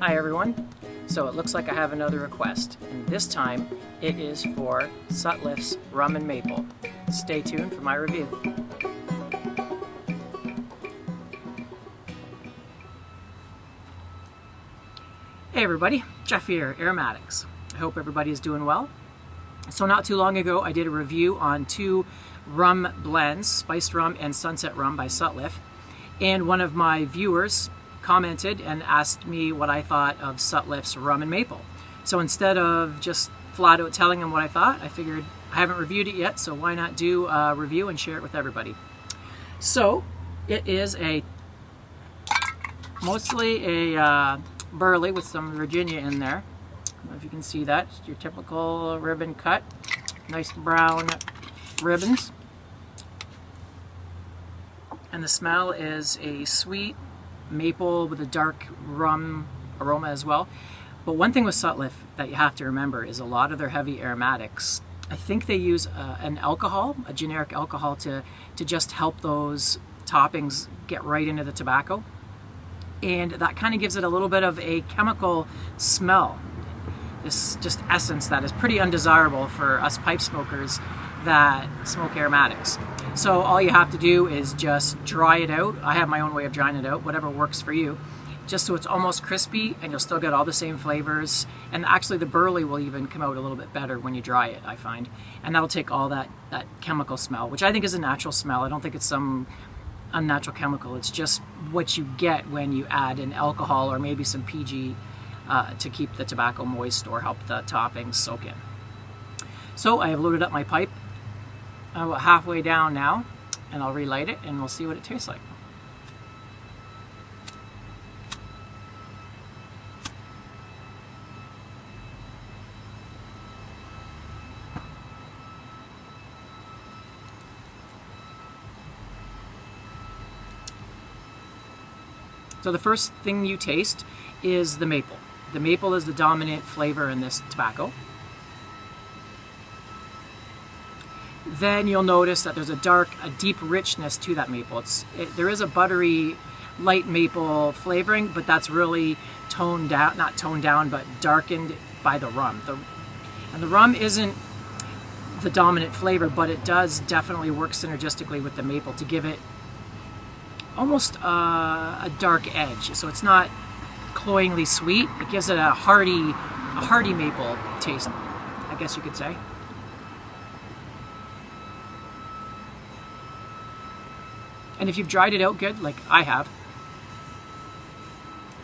Hi everyone. So it looks like I have another request, and this time it is for Sutliff's Rum and Maple. Stay tuned for my review. Hey everybody, Jeff here, Aromatics. I hope everybody is doing well. So not too long ago I did a review on two rum blends, Spiced Rum and Sunset Rum by Sutliff, and one of my viewers commented and asked me what I thought of Sutliff's Rum and Maple. So instead of just flat out telling him what I thought, I figured I haven't reviewed it yet, so why not do a review and share it with everybody. So it is mostly a burley with some Virginia in there. I don't know if you can see that. It's your typical ribbon cut, nice brown ribbons. And the smell is a sweet maple with a dark rum aroma as well. But one thing with Sutliff that you have to remember is a lot of their heavy aromatics, I think they use an alcohol, a generic alcohol, to just help those toppings get right into the tobacco. And that kind of gives it a little bit of a chemical smell. This just essence that is pretty undesirable for us pipe smokers that smoke aromatics. So all you have to do is just dry it out. I have my own way of drying it out, whatever works for you, just so it's almost crispy and you'll still get all the same flavors. And actually the burley will even come out a little bit better when you dry it, I find. And that'll take all that chemical smell, which I think is a natural smell. I don't think it's some unnatural chemical. It's just what you get when you add an alcohol or maybe some PG to keep the tobacco moist or help the toppings soak in. So I have loaded up my pipe. I'm about halfway down now, and I'll relight it and we'll see what it tastes like. So the first thing you taste is the maple. The maple is the dominant flavor in this tobacco. Then you'll notice that there's a deep richness to that maple. There is a buttery, light maple flavoring, but that's really toned down, not toned down, but darkened by the rum. And the rum isn't the dominant flavor, but it does definitely work synergistically with the maple to give it almost a dark edge. So it's not cloyingly sweet. It gives it a hearty maple taste, I guess you could say. And if you've dried it out good, like I have,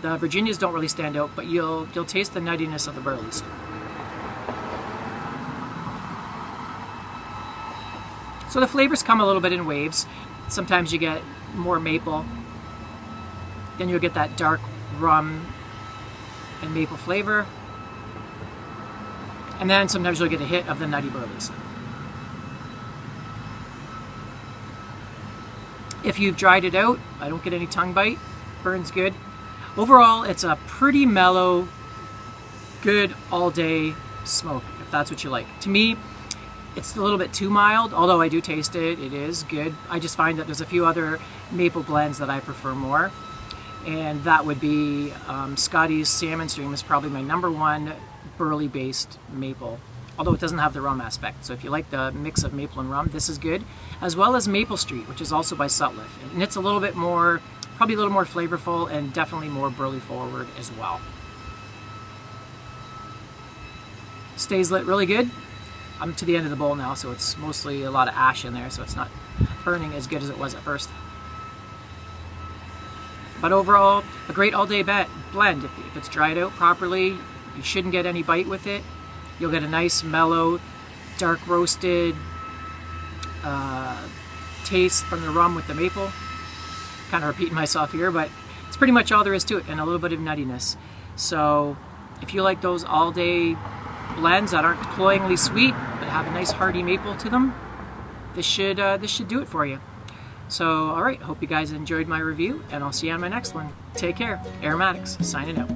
the Virginias don't really stand out, but you'll taste the nuttiness of the burleys. So the flavors come a little bit in waves. Sometimes you get more maple, then you'll get that dark rum and maple flavor, and then sometimes you'll get a hit of the nutty burleys. If you've dried it out, I don't get any tongue bite, burns good. Overall, it's a pretty mellow, good all-day smoke, if that's what you like. To me, it's a little bit too mild, although I do taste it, it is good. I just find that there's a few other maple blends that I prefer more, and that would be Scotty's Salmon Stream is probably my #1 burley-based maple, although it doesn't have the rum aspect. So if you like the mix of maple and rum, this is good, as well as Maple Street, which is also by Sutliff. And it's a little bit more, probably a little more flavorful and definitely more burley forward as well. Stays lit really good. I'm to the end of the bowl now, so it's mostly a lot of ash in there, so it's not burning as good as it was at first. But overall, a great all-day blend. If it's dried out properly, you shouldn't get any bite with it. You'll get a nice, mellow, dark roasted taste from the rum with the maple. Kind of repeating myself here, but it's pretty much all there is to it, and a little bit of nuttiness. So if you like those all-day blends that aren't cloyingly sweet, but have a nice hearty maple to them, this should do it for you. So, all right, hope you guys enjoyed my review, and I'll see you on my next one. Take care. Aromatics, signing out.